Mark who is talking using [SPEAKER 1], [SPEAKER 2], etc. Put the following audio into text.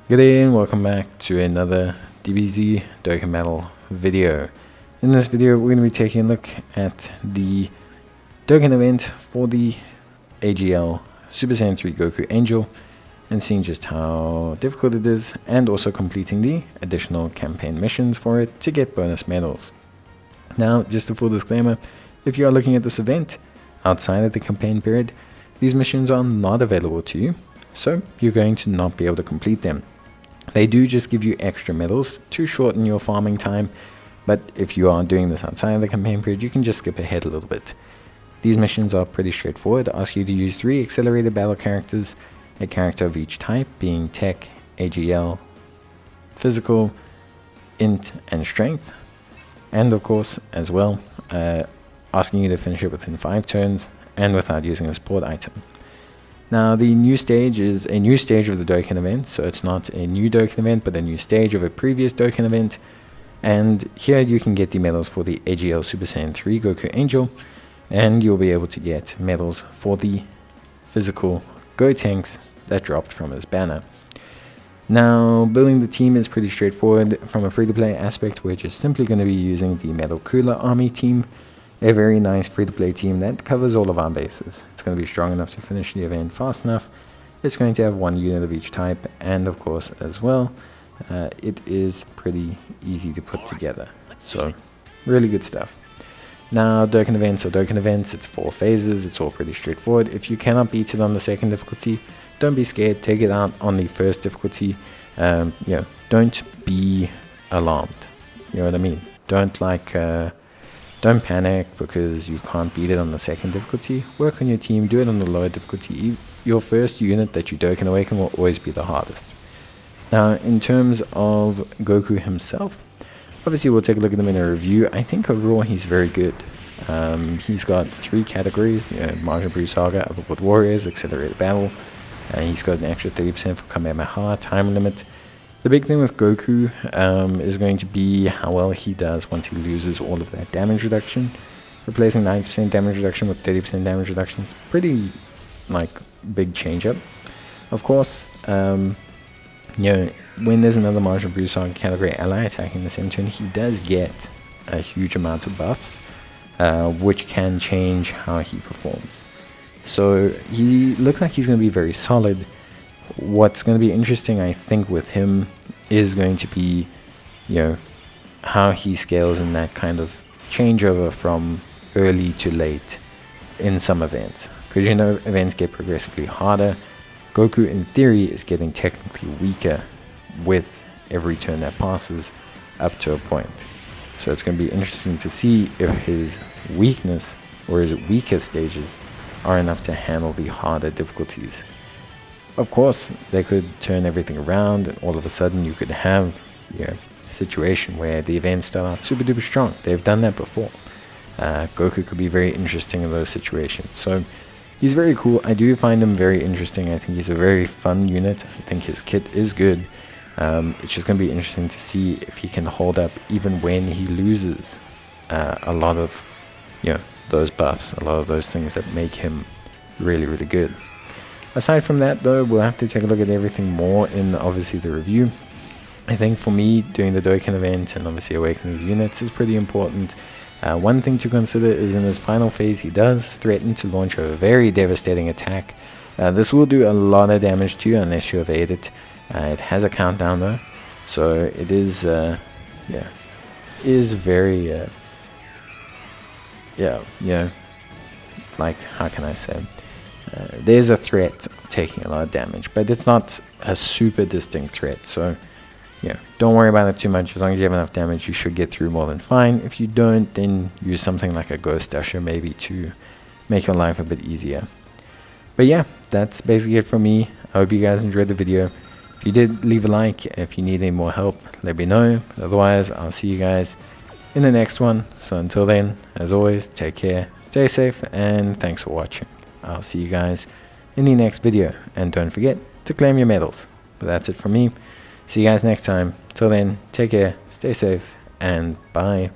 [SPEAKER 1] Good day and welcome back to another Dbz Dokkan Battle video. In this video we're going to be taking a look at the Dokkan event for the AGL Super Saiyan 3 Goku Angel and seeing just how difficult it is, and also completing the additional campaign missions for it to get bonus medals. Now, just a full disclaimer, if you are looking at this event outside of the campaign period, these missions are not available to you, so you're going to not be able to complete them. They do just give you extra medals to shorten your farming time, but if you are doing this outside of the campaign period, you can just skip ahead a little bit. These missions are pretty straightforward. They ask you to use 3 accelerated battle characters, a character of each type, being Tech, AGL, Physical, Int, and Strength, and of course, as well, asking you to finish it within 5 turns and without using a support item. Now, the new stage is a new stage of the Dokkan event, so it's not a new Dokkan event, but a new stage of a previous Dokkan event. And here you can get the medals for the AGL Super Saiyan 3 Goku Angel, and you'll be able to get medals for the physical Gotenks that dropped from his banner. Now, building the team is pretty straightforward. From a free-to-play aspect, we're just simply going to be using the Metal Cooler Army team, a very nice free-to-play team that covers all of our bases. It's going to be strong enough to finish the event fast enough. It's going to have 1 unit of each type, and of course as well, it is pretty easy to put together. So, really good stuff. Now, Dokkan events are Dokkan events. It's 4 phases. It's all pretty straightforward. If you cannot beat it on the 2nd difficulty, don't be scared. Take it out on the 1st difficulty. Don't be alarmed. You know what I mean? Don't panic because you can't beat it on the 2nd difficulty. Work on your team, do it on the lower difficulty. Your first unit that you Dokkan Awaken will always be the hardest. Now, in terms of Goku himself, obviously we'll take a look at him in a review. I think overall he's very good. He's got 3 categories, Majin Buu Saga, Otherworld Warriors, Accelerated Battle. He's got an extra 30% for Kamehameha, time limit. The big thing with Goku is going to be how well he does once he loses all of that damage reduction. Replacing 90% damage reduction with 30% damage reduction is pretty, big change up. Of course, when there's another Majin Buu Saga category ally attacking the same turn, he does get a huge amount of buffs, which can change how he performs. So he looks like he's going to be very solid. What's going to be interesting, I think, with him is going to be, how he scales in that kind of changeover from early to late in some events. Because events get progressively harder. Goku, in theory, is getting technically weaker with every turn that passes up to a point. So it's going to be interesting to see if his weakness or his weaker stages are enough to handle the harder difficulties. Of course, they could turn everything around and all of a sudden you could have a situation where the events start out super duper strong. They've done that before. Goku could be very interesting in those situations. So he's very cool. I do find him very interesting. I think he's a very fun unit. I think his kit is good. It's just going to be interesting to see if he can hold up even when he loses a lot of those buffs, a lot of those things that make him really, really good. Aside from that, though, we'll have to take a look at everything more in, obviously, the review. I think for me, doing the Dokkan event and obviously awakening the units is pretty important. One thing to consider is in his final phase, he does threaten to launch a very devastating attack. This will do a lot of damage to you unless you evade it. It has a countdown, though, so it is, very, how can I say? There's a threat of taking a lot of damage, but it's not a super distinct threat, so don't worry about it too much. As long as you have enough damage, you should get through more than fine. If you don't, then use something like a Ghost Usher maybe to make your life a bit easier. But yeah, that's basically it from me. I hope you guys enjoyed the video. If you did, leave a like. If you need any more help, let me know. But otherwise, I'll see you guys in the next one. So until then, as always, take care, stay safe, and thanks for watching. I'll see you guys in the next video, and don't forget to claim your medals. But that's it from me. See you guys next time. Till then, take care, stay safe, and bye.